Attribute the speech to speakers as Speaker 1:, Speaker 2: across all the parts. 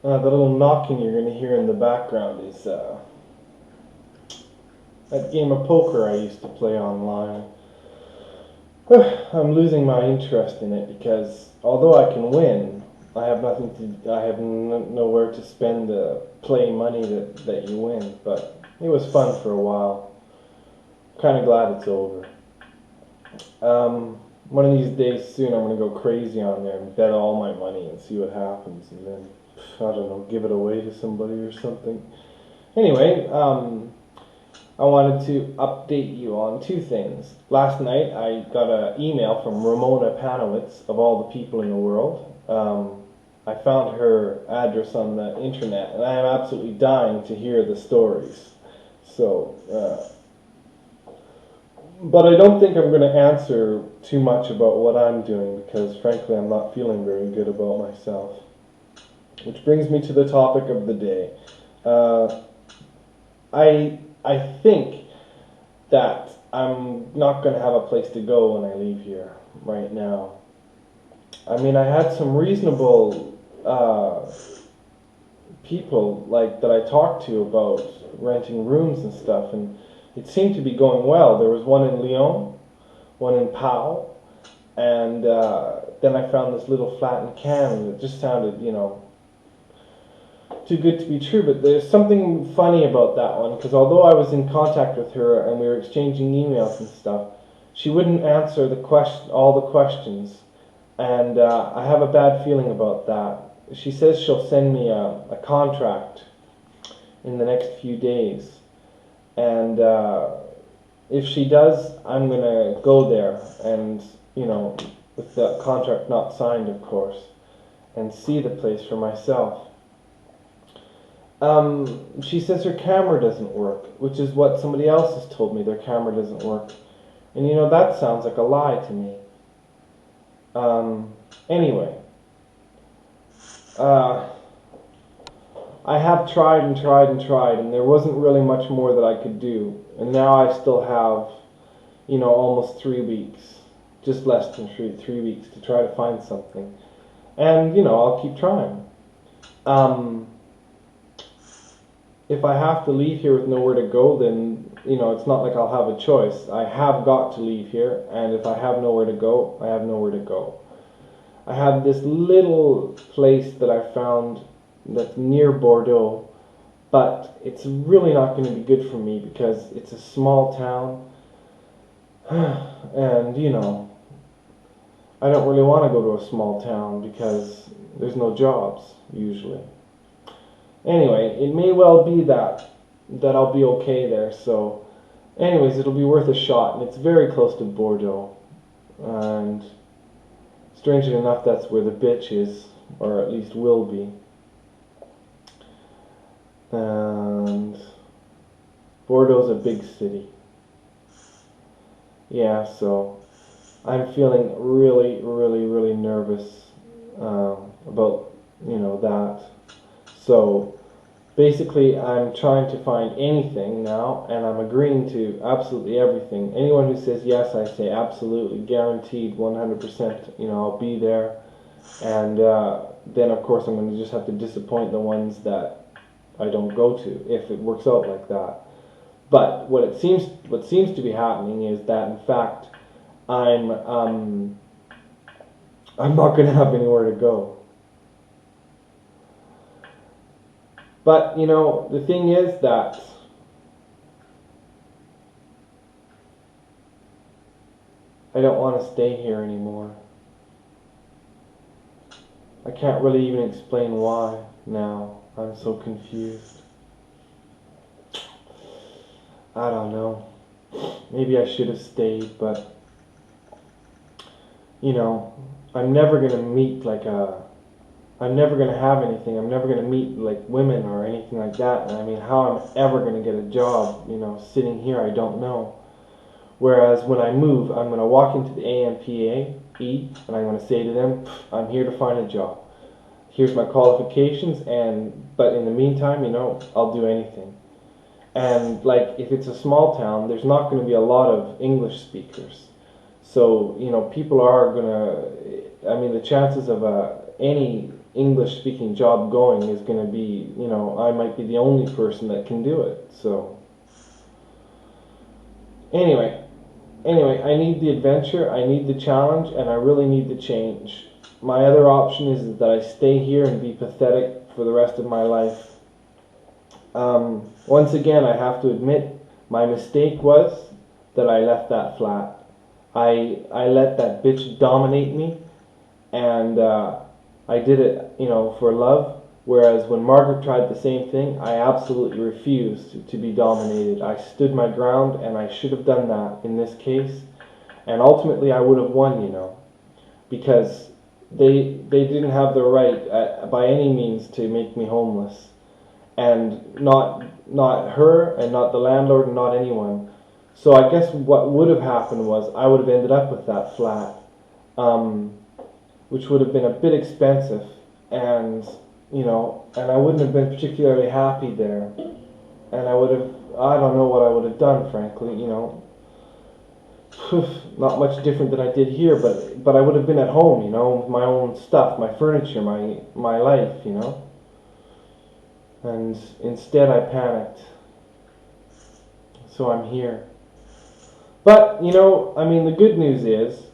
Speaker 1: The little knocking you're going to hear in the background is that game of poker I used to play online. I'm losing my interest in it because although I can win, I have nothing to. I have nowhere to spend the play money that you win. But it was fun for a while. Kind of glad it's over. One of these days soon, I'm gonna go crazy on there and bet all my money and see what happens, and then I don't know, give it away to somebody or something. Anyway, I wanted to update you on two things. Last night, I got an email from Ramona Panowitz, of all the people in the world. I found her address on the internet, and I am absolutely dying to hear the stories. So, but I don't think I'm going to answer too much about what I'm doing because, frankly, I'm not feeling very good about myself. Which brings me to the topic of the day. Uh, I think that I'm not going to have a place to go when I leave here right now. I mean, I had some reasonable people like that I talked to about renting rooms and stuff, and it seemed to be going well. There was one in Lyon, one in Pau, and then I found this little flat in Cannes that just sounded, too good to be true. But there's something funny about that one, because although I was in contact with her and we were exchanging emails and stuff, she wouldn't answer all the questions, and I have a bad feeling about that. She says she'll send me a contract in the next few days. And if she does, I'm going to go there and, with the contract not signed, of course, and see the place for myself. She says her camera doesn't work, which is what somebody else has told me. Their camera doesn't work. And, that sounds like a lie to me. Anyway. I have tried and tried and tried, and there wasn't really much more that I could do. And now I still have, almost 3 weeks, just less than 3 weeks to try to find something. And, I'll keep trying. If I have to leave here with nowhere to go, then, it's not like I'll have a choice. I have got to leave here, and if I have nowhere to go, I have nowhere to go. I have this little place that I found that's near Bordeaux, but it's really not going to be good for me because it's a small town, and I don't really want to go to a small town because there's no jobs usually. Anyway, it may well be that I'll be okay there. So, anyways, it'll be worth a shot, and it's very close to Bordeaux, and strangely enough, that's where the bitch is, or at least will be. And Bordeaux's a big city. Yeah, so I'm feeling really, really, really nervous about, that. So basically, I'm trying to find anything now, and I'm agreeing to absolutely everything. Anyone who says yes, I say absolutely, guaranteed, 100%, I'll be there. And then, of course, I'm going to just have to disappoint the ones that I don't go to, if it works out like that. But what seems to be happening is that, in fact, I'm not going to have anywhere to go. But, the thing is that I don't want to stay here anymore. I can't really even explain why now. I'm so confused. I don't know. Maybe I should have stayed, but, I'm never going to meet I'm never going to have anything. I'm never going to meet like women or anything like that. And I mean, how I'm ever going to get a job, sitting here, I don't know. Whereas when I move, I'm going to walk into the AMPA, and I'm going to say to them, I'm here to find a job. Here's my qualifications, but in the meantime, I'll do anything. And like, if it's a small town, there's not going to be a lot of English speakers. So, people are going to, the chances of any English speaking job going is going to be, you know, I might be the only person that can do it. So anyway, I need the adventure, I need the challenge, and I really need the change. My other option is that I stay here and be pathetic for the rest of my life. Once again, I have to admit, my mistake was that I left that flat. I let that bitch dominate me, and I did it, you know, for love. Whereas when Margaret tried the same thing, I absolutely refused to be dominated. I stood my ground, and I should have done that in this case. And ultimately, I would have won, you know, because they didn't have the right by any means to make me homeless, and not her, and not the landlord, and not anyone. So I guess what would have happened was I would have ended up with that flat, which would have been a bit expensive, and you know, and I wouldn't have been particularly happy there, and I don't know what I would have done, frankly, you know. Not much different than I did here, but I would have been at home, you know, with my own stuff, my furniture, my life, you know. And instead I panicked. So I'm here. But, you know, I mean, the good news is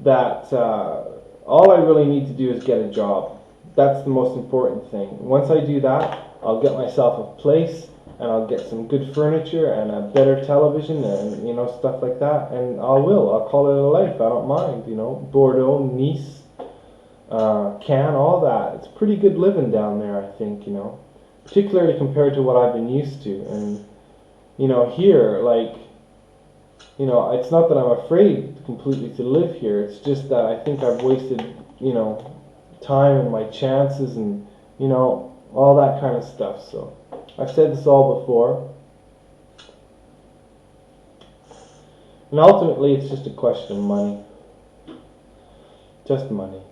Speaker 1: that all I really need to do is get a job. That's the most important thing. Once I do that, I'll get myself a place, and I'll get some good furniture and a better television and, you know, stuff like that. And I'll call it a life. I don't mind, you know. Bordeaux, Nice, Cannes, all that. It's pretty good living down there, I think, you know. Particularly compared to what I've been used to. And, you know, here, like, you know, it's not that I'm afraid completely to live here. It's just that I think I've wasted, you know, time and my chances and, you know, all that kind of stuff. So I've said this all before. And ultimately, it's just a question of money. Just money.